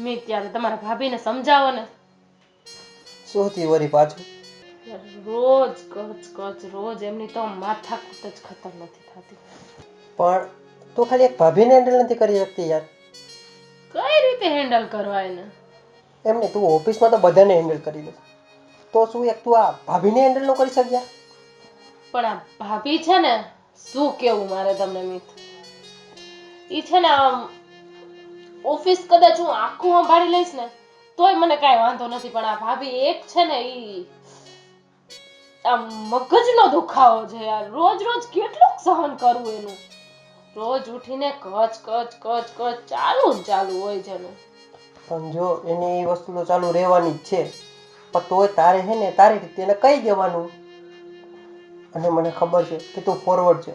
મેં ત્યારે તમારા ભાભીને સમજાવો ને. સોથી વરી પાછું રોજ કચ રોજ એમની તો માથાકૂટ જ ખતમ નથી થતી. પણ તું ખાલી એક ભાભીને હેન્ડલ નથી કરી શકતી યાર. કઈ રીતે હેન્ડલ કરવા એને? એમને તું ઓફિસમાં તો બધાને હેન્ડલ કરી લે, તો શું એક તું આ ભાભીને હેન્ડલ ન કરી શકી યાર? પણ આ ભાભી છે ને, શું કેવું મારે તમને મિત, ઈ છે ને આમ ઓફિસ કદાચ હું આખું સંભાળી લઈશ ને તોય મને કાંઈ વાંધો નથી, પણ આ ભાભી એક છે ને ઈ આમ મગજનો દુખાવો છે યાર. રોજ રોજ કેટલું સહન કરવું એનું? રોજ ઉઠીને કચ કચ કચ કચ ચાલુ ને ચાલુ હોય છે એનું. પણ જો એની એ વસ્તુ તો ચાલુ રહેવાની જ છે, પણ તોય તારે હે ને તારી રીતે એને કહી દેવાનું. અને મને ખબર છે કે તું ફોરવર્ડ છે,